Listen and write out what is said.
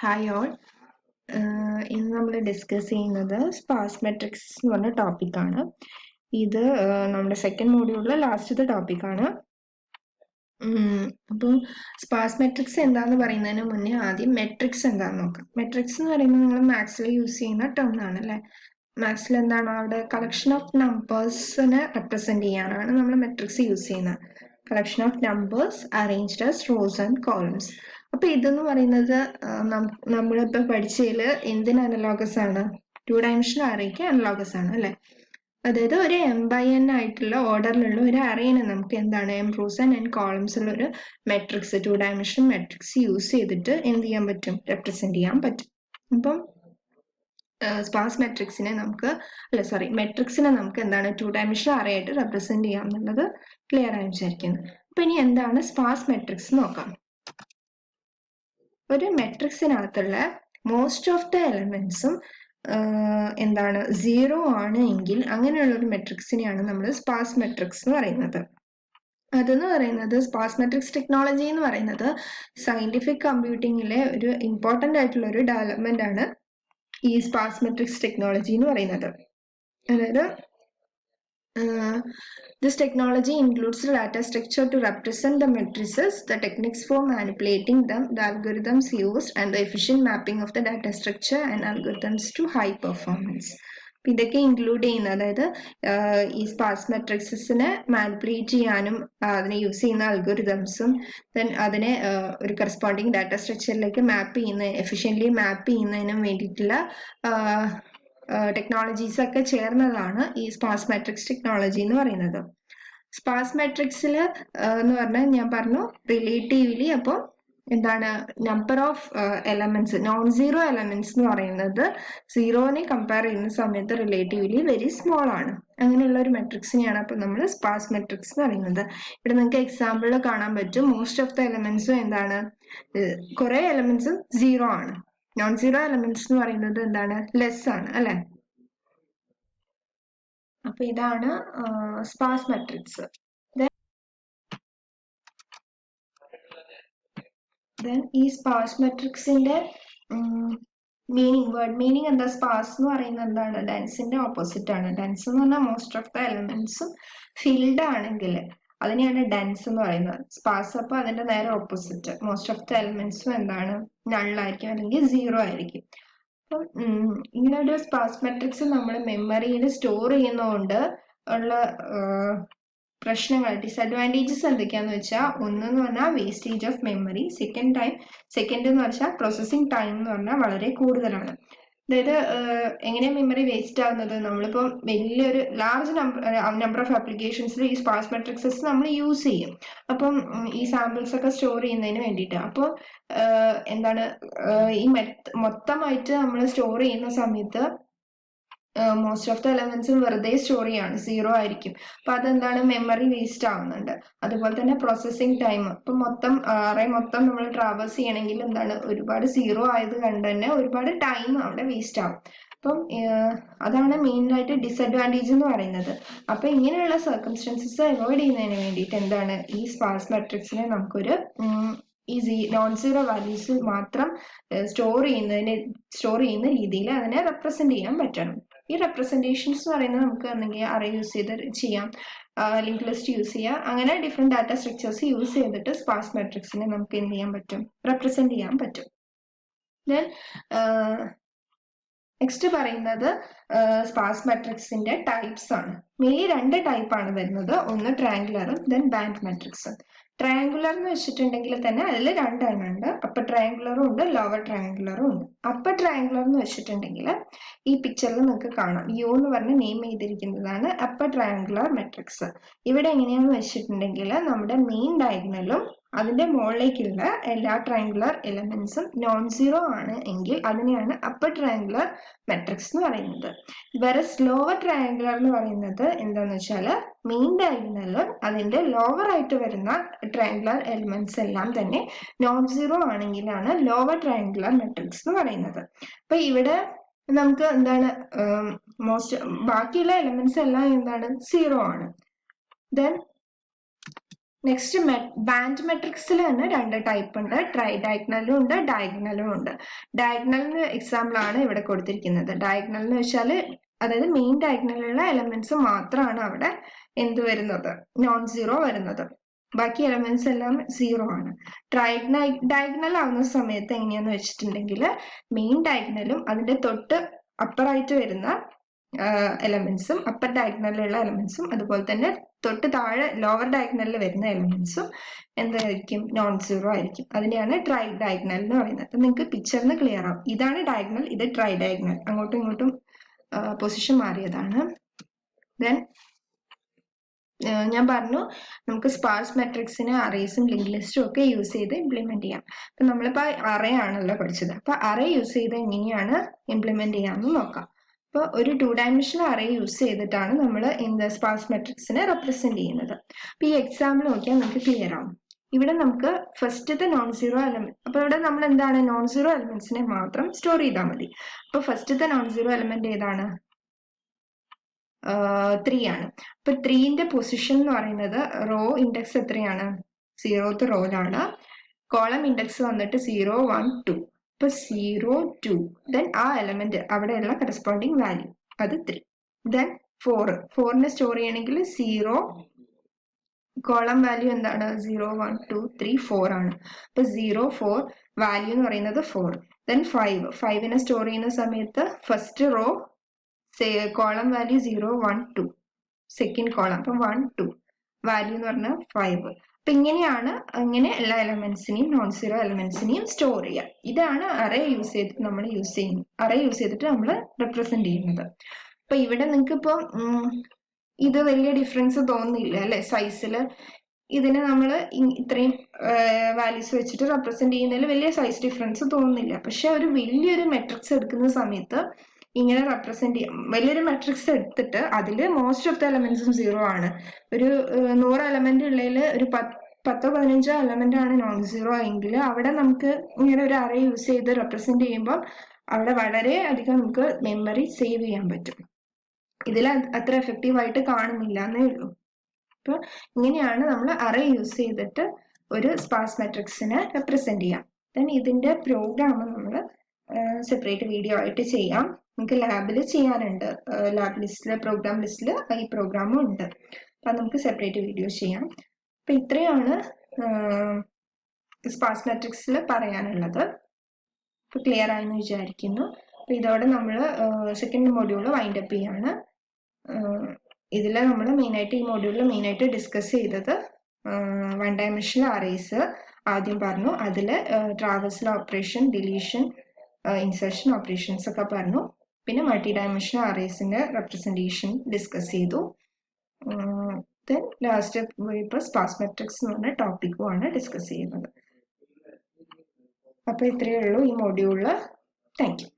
Hi all. ഇന്ന് നമ്മൾ discuss ചെയ്യുന്നത് സ്പാർസ് മെട്രിക്സ് എന്ന് പറഞ്ഞ ടോപ്പിക്കാണ്. ഇത് നമ്മുടെ സെക്കൻഡ് മോഡ്യൂളിലെ ലാസ്റ്റത്തെ ടോപ്പിക്കാണ്. അപ്പം സ്പാർസ് മെട്രിക്സ് എന്താന്ന് പറയുന്നതിന് മുന്നേ ആദ്യം മെട്രിക്സ് എന്താന്ന് നോക്കാം. മെട്രിക്സ് എന്ന് പറയുന്നത് നിങ്ങൾ മാത്സിൽ യൂസ് ചെയ്യുന്ന ടേം ആണ് അല്ലേ. മാത്സിൽ എന്താണ്, അവിടെ കളക്ഷൻ ഓഫ് നമ്പേഴ്സിനെ റെപ്രസെന്റ് ചെയ്യാനാണ് നമ്മൾ മെട്രിക്സ് യൂസ് ചെയ്യുന്നത്. Collection of numbers arranged as rose and columns. അപ്പൊ ഇതെന്ന് പറയുന്നത് നമ്മളിപ്പോ പഠിച്ചതിൽ എന്തിന് അനലോഗസ് ആണ്? 2 ഡയമെൻഷണൽ അറേക്ക് അനലോഗസ് ആണ് അല്ലെ. അതായത് ഒരു m/n ആയിട്ടുള്ള ഓർഡറിലുള്ള ഒരു അറേനെ നമുക്ക് എന്താണ് റോസ് ആൻഡ് കോളംസ് ഉള്ള ഒരു മെട്രിക്സ്, 2 ഡയമെൻഷണൽ മെട്രിക്സ് യൂസ് ചെയ്തിട്ട് എന്ത് ചെയ്യാൻ പറ്റും? റെപ്രസെന്റ് ചെയ്യാൻ പറ്റും. അപ്പം സ്പാർസ് മെട്രിക്സിനെ നമുക്ക് മെട്രിക്സിനെ നമുക്ക് എന്താണ് 2 ഡയമെൻഷണൽ അറേ ആയിട്ട് റെപ്രസെന്റ് ചെയ്യാം എന്നുള്ളത് ക്ലിയർ ആയി വിചാരിക്കുന്നു. അപ്പൊ ഇനി എന്താണ് സ്പാർസ് മെട്രിക്സ് നോക്കാം. ഒരു മെട്രിക്സിനകത്തുള്ള മോസ്റ്റ് ഓഫ് ദ എലമെന്റ്സും എന്താണ് 0 ആണ് എങ്കിൽ അങ്ങനെയുള്ള ഒരു മെട്രിക്സിനെയാണ് നമ്മൾ സ്പാർസ് മെട്രിക്സ് എന്ന് പറയുന്നത്. അതെന്ന് പറയുന്നത് സ്പാർസ് മെട്രിക്സ് ടെക്നോളജി എന്ന് പറയുന്നത് സയന്റിഫിക് കമ്പ്യൂട്ടിങ്ങിലെ ഒരു ഇമ്പോർട്ടന്റ് ആയിട്ടുള്ള ഒരു ഡെവലപ്മെന്റ് ആണ് ഈ സ്പാർസ് മെട്രിക്സ് ടെക്നോളജി എന്ന് പറയുന്നത്. അതായത് this technology includes the data structure to represent the matrices, the techniques for manipulating them, the algorithms used, and the efficient mapping of the data structure and algorithms to high performance. ഇതൊക്കെ include ചെയ്യുന്ന, അതായത് ഈ sparse മെട്രിക്സിനെ manipulate ചെയ്യാനും അതിനെ use ചെയ്യുന്ന അൽഗോരിതംസും then അതിനെ ഒരു corresponding data സ്ട്രക്ചറിലേക്ക് efficiently മാപ്പ് ചെയ്യുന്നതിനും വേണ്ടിയിട്ടുള്ള ടെക്നോളജീസ് ഒക്കെ ചേർന്നതാണ് ഈ സ്പാർസ് മെട്രിക്സ് ടെക്നോളജി എന്ന് പറയുന്നത്. സ്പാർസ് മെട്രിക്സിൽ എന്ന് പറഞ്ഞാൽ ഞാൻ പറഞ്ഞു റിലേറ്റീവ്ലി, അപ്പോൾ എന്താണ് number of elements, non zero elements എന്ന് പറയുന്നത് സീറോനെ കമ്പയർ ചെയ്യുന്ന സമയത്ത് റിലേറ്റീവ്ലി വെരി സ്മോൾ ആണ്. അങ്ങനെയുള്ള ഒരു മെട്രിക്സിനെയാണ് അപ്പോൾ നമ്മൾ സ്പാർസ് മെട്രിക്സ് എന്ന് പറയുന്നത്. ഇവിടെ നിങ്ങൾക്ക് എക്സാമ്പിളിൽ കാണാൻ പറ്റും, മോസ്റ്റ് ഓഫ് ദ എലമെന്റ്സും എന്താണ്, കുറെ എലമെന്റ്സും 0 ആണ്. നോൺ സീറോ എലമെന്റ്സ് എന്ന് പറയുന്നത് എന്താണ്, ലെസ് ആണ് അല്ലെ. അപ്പൊ ഇതാണ് സ്പാർസ് മെട്രിക്സ്. ഈ സ്പാർസ് മെട്രിക്സിന്റെ വേർഡ് മീനിങ് എന്താ? സ്പാർസ് എന്ന് പറയുന്നത് എന്താണ്? ഡെൻസിന്റെ ഓപ്പോസിറ്റ് ആണ്. ഡെൻസ് എന്ന് പറഞ്ഞാൽ മോസ്റ്റ് ഓഫ് ദ എലമെന്റ്സും ഫിൽഡ് ആണെങ്കിൽ അതിനെയാണ് ഡെൻസ് എന്ന് പറയുന്നത്. സ്പാർസ് അപ്പൊ അതിന്റെ നേരെ ഓപ്പോസിറ്റ്, മോസ്റ്റ് ഓഫ് ദ എലമെന്റ്സും എന്താണ്, നള്ളായിരിക്കും അല്ലെങ്കിൽ 0 ആയിരിക്കും. അപ്പം ഇങ്ങനെ ഒരു സ്പാർസ് മെട്രിക്സ് നമ്മൾ മെമ്മറിയിൽ സ്റ്റോർ ചെയ്യുന്നതുകൊണ്ട് ഉള്ള പ്രശ്നങ്ങൾ, ഡിസഡ്വാൻറ്റേജസ് എന്തൊക്കെയാന്ന് വെച്ചാൽ, ഒന്നെന്ന് പറഞ്ഞാൽ വേസ്റ്റേജ് ഓഫ് മെമ്മറി, സെക്കൻഡ് എന്ന് വെച്ചാൽ പ്രോസസ്സിംഗ് ടൈം എന്ന് പറഞ്ഞാൽ വളരെ കൂടുതലാണ്. അതായത് എങ്ങനെയാണ് മെമ്മറി വേസ്റ്റ് ആവുന്നത്? നമ്മളിപ്പോൾ വലിയൊരു ലാർജ് നമ്പർ ഓഫ് ആപ്ലിക്കേഷൻസിൽ ഈ സ്പാർസ് മെട്രിക്സസ് നമ്മൾ യൂസ് ചെയ്യും. അപ്പം ഈ സാമ്പിൾസ് ഒക്കെ സ്റ്റോർ ചെയ്യുന്നതിന് വേണ്ടിയിട്ട്. അപ്പോൾ എന്താണ്, ഈ മൊത്തമായിട്ട് നമ്മൾ സ്റ്റോർ ചെയ്യുന്ന സമയത്ത് മോസ്റ്റ് ഓഫ് ദ എലമെന്റ്സും വെറുതെ സ്റ്റോർ ചെയ്യാണ്, 0 ആയിരിക്കും. അപ്പൊ അതെന്താണ്, മെമ്മറി വേസ്റ്റ് ആവുന്നുണ്ട്. അതുപോലെ തന്നെ പ്രോസസ്സിംഗ് ടൈം, ഇപ്പൊ അറേ മൊത്തം നമ്മൾ ട്രാവേഴ്സ് ചെയ്യണമെങ്കിൽ എന്താണ്, ഒരുപാട് 0 ആയത് കൊണ്ട് തന്നെ ഒരുപാട് ടൈം അവിടെ വേസ്റ്റ് ആവും. അപ്പം അതാണ് മെയിൻ ആയിട്ട് ഡിസഡ്വാൻറ്റേജ് എന്ന് പറയുന്നത്. അപ്പൊ ഇങ്ങനെയുള്ള സർക്കംസ്റ്റൻസസ് അവോയ്ഡ് ചെയ്യുന്നതിന് വേണ്ടിയിട്ട് എന്താണ്, ഈ സ്പാർസ് മെട്രിക്സിനെ നമുക്കൊരു ഈ നോൺ സീറോ വാല്യൂസ് മാത്രം സ്റ്റോർ ചെയ്യുന്ന രീതിയിൽ അതിനെ റെപ്രസെന്റ് ചെയ്യാൻ പറ്റണം. ഈ റെപ്രസെന്റേഷൻസ് എന്ന് പറയുന്നത് നമുക്ക് എന്തെങ്കിലും അറേ യൂസ് ചെയ്ത് ചെയ്യാം, ലിങ്ക് ലിസ്റ്റ് യൂസ് ചെയ്യാം. അങ്ങനെ ഡിഫറെന്റ് ഡാറ്റ സ്ട്രക്ചേഴ്സ് യൂസ് ചെയ്തിട്ട് സ്പാർസ് മെട്രിക്സിനെ നമുക്ക് എന്ത് ചെയ്യാൻ പറ്റും, റെപ്രസെന്റ് ചെയ്യാൻ പറ്റും. ദെൻ നെക്സ്റ്റ് പറയുന്നത് സ്പാർസ് മെട്രിക്സിന്റെ ടൈപ്സ് ആണ്. മെയിൻലി 2 ടൈപ്പാണ് വരുന്നത്. ഒന്ന് ട്രയാങ്കുലറും ദെൻ ബാൻഡ് മെട്രിക്സും. ട്രയാങ്കുലർ എന്ന് വെച്ചിട്ടുണ്ടെങ്കിൽ തന്നെ അതിൽ 2 എണ്ണം ഉണ്ട്. അപ്പർ ട്രയാങ്കുലറും ഉണ്ട്, ലോവർ ട്രയാങ്കുലറും ഉണ്ട്. അപ്പർ ട്രയാങ്കുലർ എന്ന് വെച്ചിട്ടുണ്ടെങ്കിൽ ഈ പിക്ചറിൽ നിങ്ങൾക്ക് കാണാം, യു എന്ന് പറഞ്ഞ് നെയിം ചെയ്തിരിക്കുന്നതാണ് അപ്പർ ട്രയാങ്കുലർ മെട്രിക്സ്. ഇവിടെ എങ്ങനെയാന്ന് വെച്ചിട്ടുണ്ടെങ്കിൽ നമ്മുടെ മെയിൻ ഡയഗണലും അതിന്റെ മുകളിലേക്കുള്ള എല്ലാ ട്രയാങ്കുലർ എലമെന്റ്സും നോൺ സീറോ ആണ് എങ്കിൽ അതിനെയാണ് അപ്പർ ട്രയാങ്കുലർ മെട്രിക്സ് എന്ന് പറയുന്നത്. വേറെ ലോവർ ട്രയാങ്കുലർ എന്ന് പറയുന്നത് എന്താന്ന് വെച്ചാൽ, മെയിൻ ഡയഗണലും അതിന്റെ ലോവർ ആയിട്ട് വരുന്ന ട്രയാങ്കുലർ എലിമെന്റ്സ് എല്ലാം തന്നെ നോൺ സീറോ ആണെങ്കിലാണ് ലോവർ ട്രയാങ്കുലർ മെട്രിക്സ് എന്ന് പറയുന്നത്. അപ്പൊ ഇവിടെ നമുക്ക് എന്താണ്, ബാക്കിയുള്ള എലിമെന്റ്സ് എല്ലാം എന്താണ്, 0 ആണ്. ദെൻ നെക്സ്റ്റ് ബാൻഡ് മെട്രിക്സിൽ തന്നെ 2 ടൈപ്പ് ഉണ്ട്. ട്രൈ ഡയഗണലും ഉണ്ട്, ഡയഗണലും ഉണ്ട്. ഡയഗണലിന് എക്സാമ്പിൾ ആണ് ഇവിടെ കൊടുത്തിരിക്കുന്നത്. ഡയഗണൽ എന്ന് വെച്ചാൽ അതായത് മെയിൻ ഡയഗണലിലുള്ള എലമെന്റ്സ് മാത്രമാണ് അവിടെ എന്ത് വരുന്നത്, നോൺ സീറോ വരുന്നത്. ബാക്കി എലമെന്റ്സ് എല്ലാം സീറോ ആണ്. ഡയഗണൽ ആവുന്ന സമയത്ത് എങ്ങനെയാന്ന് വെച്ചിട്ടുണ്ടെങ്കിൽ മെയിൻ ഡയഗണലും അതിന്റെ തൊട്ട് അപ്പറായിട്ട് വരുന്ന എലമെന്റ്സും അപ്പർ ഡയഗണലിലുള്ള എലമെന്റ്സും അതുപോലെ തന്നെ തൊട്ട് താഴെ ലോവർ ഡയഗണലിൽ വരുന്ന എലമെന്റ്സും എന്തായിരിക്കും, നോൺ സീറോ ആയിരിക്കും. അതിനെയാണ് ട്രൈ ഡയഗണൽ എന്ന് പറയുന്നത്. അപ്പൊ നിങ്ങൾക്ക് പിക്ചറിന് ക്ലിയർ ആവും. ഇതാണ് ഡയഗണൽ, ഇത് ട്രൈ ഡയഗണൽ. അങ്ങോട്ടും ഇങ്ങോട്ടും പൊസിഷൻ മാറിയതാണ്. ദെൻ ഞാൻ പറഞ്ഞു നമുക്ക് സ്പാർസ് മെട്രിക്സിന് അറേസും ലിങ്ക് ലിസ്റ്റും ഒക്കെ യൂസ് ചെയ്ത് ഇംപ്ലിമെന്റ് ചെയ്യാം. അപ്പൊ നമ്മളിപ്പോ അറേ ആണല്ലോ പഠിച്ചത്. അപ്പൊ അറേ യൂസ് ചെയ്ത് എങ്ങനെയാണ് ഇംപ്ലിമെന്റ് ചെയ്യാമെന്ന് നോക്കാം. അപ്പോൾ ഒരു 2 ഡയമെൻഷണൽ അറേ യൂസ് ചെയ്തിട്ടാണ് നമ്മൾ സ്പാർസ് മെട്രിക്സിനെ റെപ്രസെന്റ് ചെയ്യുന്നത്. അപ്പൊ ഈ എക്സാമ്പിൾ നോക്കിയാൽ നമുക്ക് ക്ലിയർ ആവും. ഇവിടെ നമുക്ക് ഫസ്റ്റത്തെ നോൺ സീറോ എലമെന്റ്, അപ്പൊ ഇവിടെ നമ്മൾ എന്താണ് നോൺ സീറോ എലമെന്റ്സിനെ മാത്രം സ്റ്റോർ ചെയ്താൽ മതി. അപ്പൊ ഫസ്റ്റത്തെ നോൺ സീറോ എലമെന്റ് ഏതാണ്, 3 ആണ്. അപ്പൊ 3ന്റെ പൊസിഷൻ എന്ന് പറയുന്നത് റോ ഇൻഡെക്സ് എത്രയാണ്, 0th റോയിലാണ്. കോളം ഇൻഡെക്സ് വന്നിട്ട് 0, 1, 2. അപ്പൊ 0, 2 ദെൻ ആ എലമെന്റ് അവിടെയുള്ള കറസ്പോണ്ടിങ് വാല്യൂ അത് 3. ദെൻ 4നെ സ്റ്റോർ ചെയ്യണമെങ്കിൽ 0 കോളം വാല്യൂ എന്താണ്, 0, 1, 2, 3, 4 ആണ്. അപ്പൊ 0, 4 വാല്യൂ എന്ന് പറയുന്നത് 4. ദെൻ 5നെ സ്റ്റോർ ചെയ്യുന്ന സമയത്ത് first row column value 0, 1, 2, second column അപ്പൊ 1, 2 വാല്യൂ എന്ന് പറഞ്ഞാൽ 5. അപ്പൊ ഇങ്ങനെയാണ് ഇങ്ങനെ എല്ലാ എലമെന്റ്സിനെയും നോൺ സീറോ എലമെന്റ്സിനെയും സ്റ്റോർ ചെയ്യുക. ഇതാണ് അറേ യൂസ് ചെയ്തിട്ട് നമ്മൾ അറേ യൂസ് ചെയ്തിട്ട് നമ്മൾ റെപ്രസെന്റ് ചെയ്യുന്നത്. അപ്പൊ ഇവിടെ നിങ്ങൾക്ക് ഇപ്പൊ ഇത് വലിയ ഡിഫറൻസ് തോന്നുന്നില്ല അല്ലെ സൈസിൽ. ഇതിനെ നമ്മൾ ഇത്രയും വാല്യൂസ് വെച്ചിട്ട് റെപ്രസെന്റ് ചെയ്യുന്നതിൽ വലിയ സൈസ് ഡിഫറൻസ് തോന്നുന്നില്ല. പക്ഷെ ഒരു വലിയൊരു മെട്രിക്സ് എടുക്കുന്ന സമയത്ത് ഇങ്ങനെ റെപ്രസെന്റ് ചെയ്യാം. വലിയൊരു മെട്രിക്സ് എടുത്തിട്ട് അതിൽ മോസ്റ്റ് ഓഫ് ദ എലമെന്റ്സും സീറോ ആണ്. ഒരു 100 എലമെന്റ് ഉള്ളതിൽ ഒരു 10 15 എലമെന്റ് ആണ് നോൺ സീറോ എങ്കിൽ അവിടെ നമുക്ക് ഇങ്ങനെ ഒരു അറേ യൂസ് ചെയ്ത് റെപ്രസെന്റ് ചെയ്യുമ്പോൾ അവിടെ വളരെ അധികം നമുക്ക് മെമ്മറി സേവ് ചെയ്യാൻ പറ്റും. ഇതിൽ അത്ര എഫക്റ്റീവ് ആയിട്ട് കാണുന്നില്ല എന്നേ ഉള്ളൂ. അപ്പൊ ഇങ്ങനെയാണ് നമ്മൾ അറേ യൂസ് ചെയ്തിട്ട് ഒരു സ്പാർസ് മെട്രിക്സിനെ റെപ്രസെന്റ് ചെയ്യാം. ദെൻ ഇതിന്റെ പ്രോഗ്രാം നമ്മൾ സെപ്പറേറ്റ് വീഡിയോ ആയിട്ട് ചെയ്യാം. നമുക്ക് ലാബിൽ ചെയ്യാനുണ്ട്. ലാബ് ലിസ്റ്റില് പ്രോഗ്രാം ലിസ്റ്റിൽ ഈ പ്രോഗ്രാമും ഉണ്ട്. അപ്പൊ നമുക്ക് സെപ്പറേറ്റ് വീഡിയോ ചെയ്യാം. അപ്പൊ ഇത്രയാണ് സ്പാർസ് മെട്രിക്സിൽ പറയാനുള്ളത്. ഇപ്പൊ ക്ലിയർ ആയെന്ന് വിചാരിക്കുന്നു. അപ്പൊ ഇതോടെ നമ്മൾ സെക്കൻഡ് മൊഡ്യൂൾ വൈൻഡ് അപ്പ് ചെയ്യാണ്. ഇതിൽ നമ്മൾ മെയിനായിട്ട് ഈ മൊഡ്യൂളിൽ മെയിനായിട്ട് ഡിസ്കസ് ചെയ്തത് 1 ഡയമെൻഷണൽ അറേസ് ആദ്യം പറഞ്ഞു. അതിൽ traversal operation, deletion, insertion operations ഒക്കെ പറഞ്ഞു. പിന്നെ മൾട്ടി ഡയമെൻഷണൽ അറേസിന്റെ റെപ്രസെന്റേഷൻ ഡിസ്കസ് ചെയ്തു. ദെൻ ലാസ്റ്റ് ഇപ്പോൾ സ്പാർസ് മെട്രിക്സ് എന്ന് പറഞ്ഞ ടോപ്പിക്കുമാണ് ഡിസ്കസ് ചെയ്യുന്നത്. അപ്പോൾ ഇത്രയേ ഉള്ളൂ ഈ മൊഡ്യൂളിൽ. Thank you.